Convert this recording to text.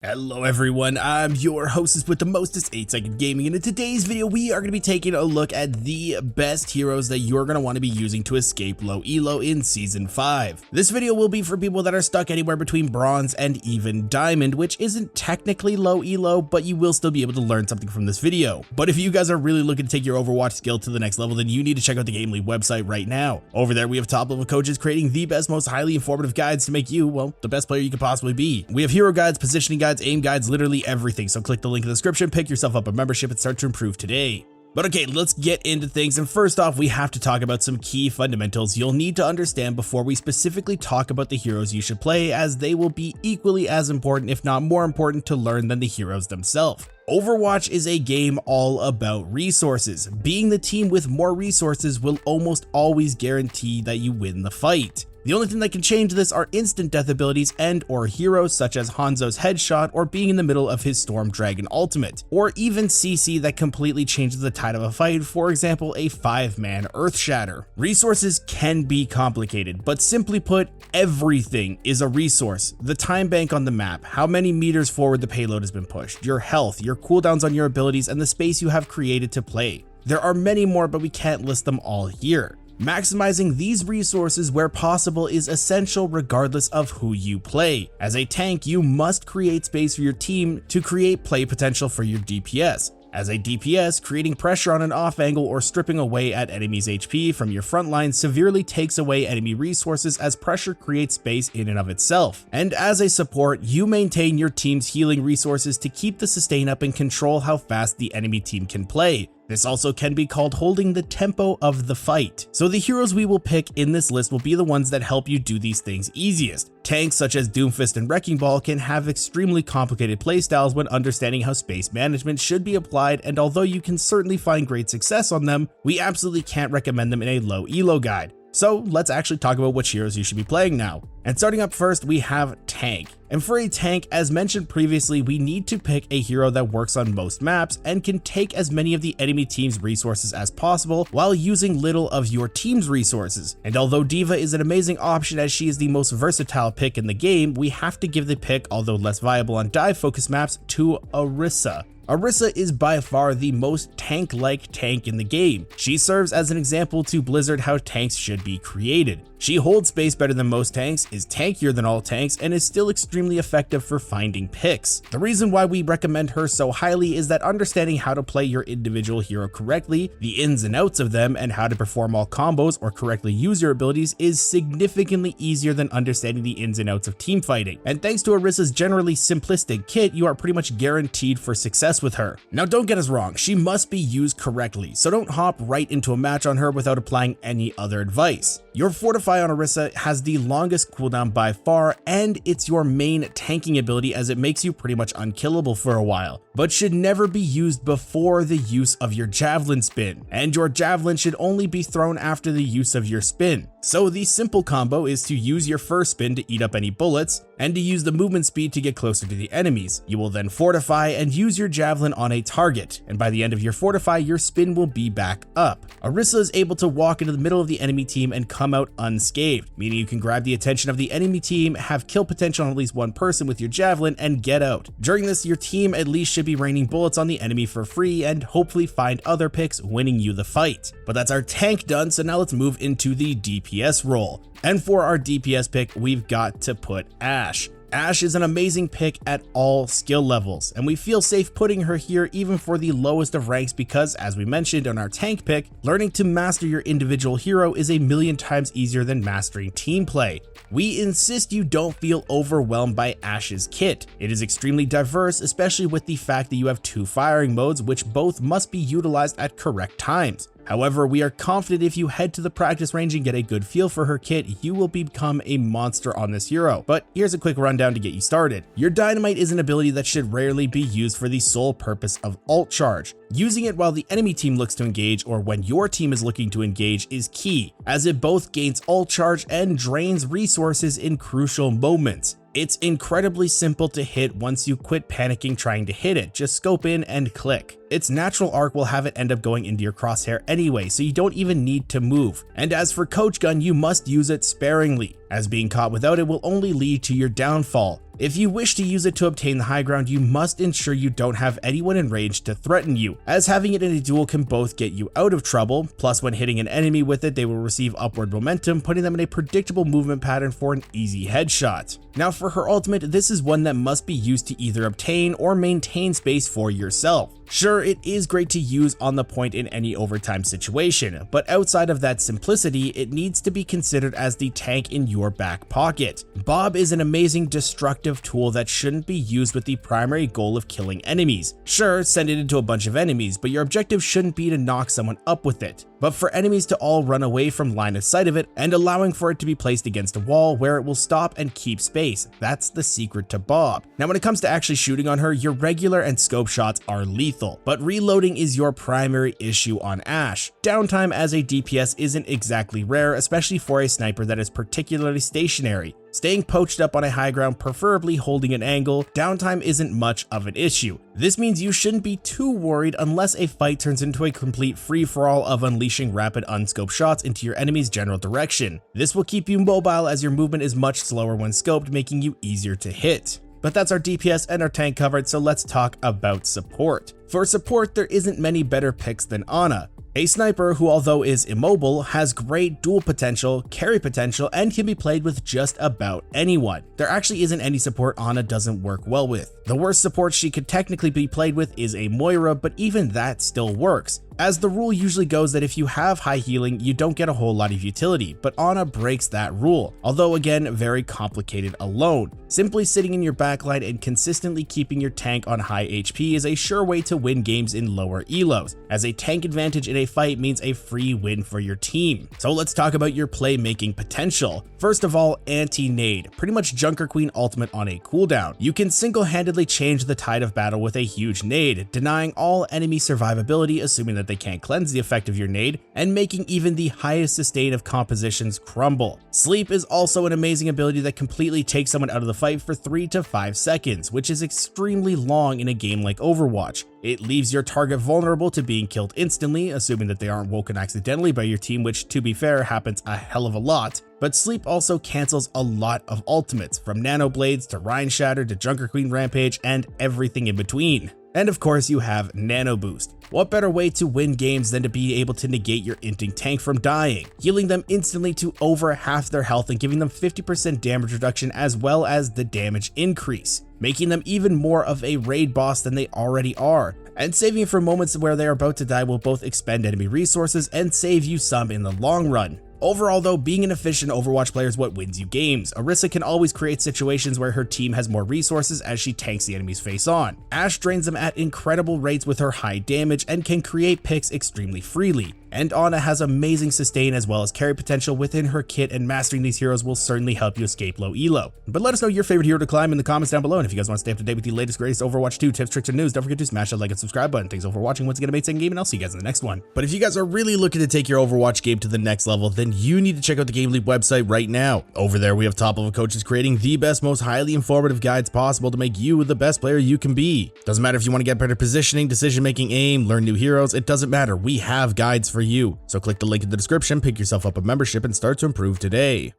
Hello everyone, I'm your hostess with the mostest 8-second gaming, and in today's video we are going to be taking a look at the best heroes that you're going to want to be using to escape low elo in Season 5. This video will be for people that are stuck anywhere between bronze and even diamond, which isn't technically low elo, but you will still be able to learn something from this video. But if you guys are really looking to take your Overwatch skill to the next level, then you need to check out the GameLeap website right now. Over there we have top level coaches creating the best, most highly informative guides to make you, well, the best player you could possibly be. We have hero guides, positioning guides, aim guides, literally everything, so click the link in the description, pick yourself up a membership, and start to improve today. But okay, let's get into things, and first off we have to talk about some key fundamentals you'll need to understand before we specifically talk about the heroes you should play, as they will be equally as important, if not more important, to learn than the heroes themselves. Overwatch is a game all about resources. Being the team with more resources will almost always guarantee that you win the fight. The only thing that can change this are instant death abilities and or heroes such as Hanzo's headshot, or being in the middle of his Storm Dragon ultimate, or even CC that completely changes the tide of a fight, for example a 5-man Earth Shatter. Resources can be complicated, but simply put, everything is a resource. The time bank on the map, how many meters forward the payload has been pushed, your health, your cooldowns on your abilities, and the space you have created to play. There are many more, but we can't list them all here. Maximizing these resources where possible is essential regardless of who you play. As a tank, you must create space for your team to create play potential for your DPS. As a DPS, creating pressure on an off angle or stripping away at enemies' HP from your front line severely takes away enemy resources, as pressure creates space in and of itself. And as a support, you maintain your team's healing resources to keep the sustain up and control how fast the enemy team can play. This also can be called holding the tempo of the fight. So the heroes we will pick in this list will be the ones that help you do these things easiest. Tanks such as Doomfist and Wrecking Ball can have extremely complicated playstyles when understanding how space management should be applied, and although you can certainly find great success on them, we absolutely can't recommend them in a low elo guide. So let's actually talk about which heroes you should be playing now. And starting up first, we have Tank. And for a tank, as mentioned previously, we need to pick a hero that works on most maps and can take as many of the enemy team's resources as possible while using little of your team's resources. And although D.Va is an amazing option as she is the most versatile pick in the game, we have to give the pick, although less viable on dive focus maps, to Orisa. Orisa is by far the most tank-like tank in the game. She serves as an example to Blizzard how tanks should be created. She holds space better than most tanks, is tankier than all tanks, and is still extremely effective for finding picks. The reason why we recommend her so highly is that understanding how to play your individual hero correctly, the ins and outs of them, and how to perform all combos or correctly use your abilities is significantly easier than understanding the ins and outs of team fighting. And thanks to Orisa's generally simplistic kit, you are pretty much guaranteed for success with her. Now don't get us wrong, she must be used correctly, so don't hop right into a match on her without applying any other advice. Your Fortify on Orisa has the longest cooldown by far, and it's your main tanking ability as it makes you pretty much unkillable for a while, but should never be used before the use of your Javelin spin, and your Javelin should only be thrown after the use of your spin. So the simple combo is to use your first spin to eat up any bullets, and to use the movement speed to get closer to the enemies. You will then Fortify and use your Javelin on a target, and by the end of your Fortify, your spin will be back up. Orisa is able to walk into the middle of the enemy team and come out unscathed, meaning you can grab the attention of the enemy team, have kill potential on at least one person with your Javelin, and get out. During this, your team at least should be raining bullets on the enemy for free and hopefully find other picks, winning you the fight. But that's our tank done, so now let's move into the DPS role. And for our DPS pick, we've got to put Ashe. Ashe is an amazing pick at all skill levels, and we feel safe putting her here even for the lowest of ranks because, as we mentioned on our tank pick, learning to master your individual hero is a million times easier than mastering team play. We insist you don't feel overwhelmed by Ashe's kit. It is extremely diverse, especially with the fact that you have 2 firing modes, which both must be utilized at correct times. However, we are confident if you head to the practice range and get a good feel for her kit, you will become a monster on this hero. But here's a quick rundown to get you started. Your Dynamite is an ability that should rarely be used for the sole purpose of ult charge. Using it while the enemy team looks to engage or when your team is looking to engage is key, as it both gains ult charge and drains resources in crucial moments. It's incredibly simple to hit once you quit panicking trying to hit it, just scope in and click. Its natural arc will have it end up going into your crosshair anyway, so you don't even need to move. And as for Coach Gun, you must use it sparingly, as being caught without it will only lead to your downfall. If you wish to use it to obtain the high ground, you must ensure you don't have anyone in range to threaten you, as having it in a duel can both get you out of trouble, plus when hitting an enemy with it they will receive upward momentum, putting them in a predictable movement pattern for an easy headshot. Now for her ultimate, this is one that must be used to either obtain or maintain space for yourself. Sure, it is great to use on the point in any overtime situation, but outside of that simplicity, it needs to be considered as the tank in your back pocket. Bob is an amazing destructive tool that shouldn't be used with the primary goal of killing enemies. Sure, send it into a bunch of enemies, but your objective shouldn't be to knock someone up with it, but for enemies to all run away from line of sight of it and allowing for it to be placed against a wall where it will stop and keep space. That's the secret to Bob. Now when it comes to actually shooting on her, your regular and scope shots are lethal, but reloading is your primary issue on Ashe. Downtime as a DPS isn't exactly rare, especially for a sniper that is particularly stationary. Staying poached up on a high ground, preferably holding an angle, downtime isn't much of an issue. This means you shouldn't be too worried unless a fight turns into a complete free-for-all of unleashing rapid unscoped shots into your enemy's general direction. This will keep you mobile as your movement is much slower when scoped, making you easier to hit. But that's our DPS and our tank covered, so let's talk about support. For support, there isn't many better picks than Ana. A sniper who, although is immobile, has great duel potential, carry potential, and can be played with just about anyone. There actually isn't any support Ana doesn't work well with. The worst support she could technically be played with is a Moira, but even that still works, as the rule usually goes that if you have high healing, you don't get a whole lot of utility, but Ana breaks that rule, although again, very complicated alone. Simply sitting in your backline and consistently keeping your tank on high HP is a sure way to win games in lower elos, as a tank advantage in a fight means a free win for your team. So let's talk about your playmaking potential. First of all, anti-nade, pretty much Junker Queen ultimate on a cooldown. You can single-handedly change the tide of battle with a huge nade, denying all enemy survivability assuming that they can't cleanse the effect of your nade, and making even the highest sustain of compositions crumble. Sleep is also an amazing ability that completely takes someone out of the fight for 3 to 5 seconds, which is extremely long in a game like Overwatch. It leaves your target vulnerable to being killed instantly, assuming that they aren't woken accidentally by your team, which to be fair happens a hell of a lot. But Sleep also cancels a lot of ultimates, from Nano Blades to Rhine Shatter to Junker Queen Rampage and everything in between. And of course you have Nano Boost. What better way to win games than to be able to negate your inting tank from dying, healing them instantly to over half their health and giving them 50% damage reduction as well as the damage increase, making them even more of a raid boss than they already are, and saving for moments where they are about to die will both expend enemy resources and save you some in the long run. Overall though, being an efficient Overwatch player is what wins you games. Orisa can always create situations where her team has more resources as she tanks the enemy's face on. Ashe drains them at incredible rates with her high damage and can create picks extremely freely. And Ana has amazing sustain as well as carry potential within her kit, and mastering these heroes will certainly help you escape low elo. But let us know your favorite hero to climb in the comments down below, and if you guys want to stay up to date with the latest greatest Overwatch 2 tips, tricks, and news, don't forget to smash that like and subscribe button. Thanks all for watching. Once again, a mate second game, and I'll see you guys in the next one. But if you guys are really looking to take your Overwatch game to the next level, then you need to check out the GameLeap website right now. Over there, we have top level coaches creating the best, most highly informative guides possible to make you the best player you can be. Doesn't matter if you want to get better positioning, decision making, aim, learn new heroes, it doesn't matter. We have guides for you. So click the link in the description, pick yourself up a membership, and start to improve today.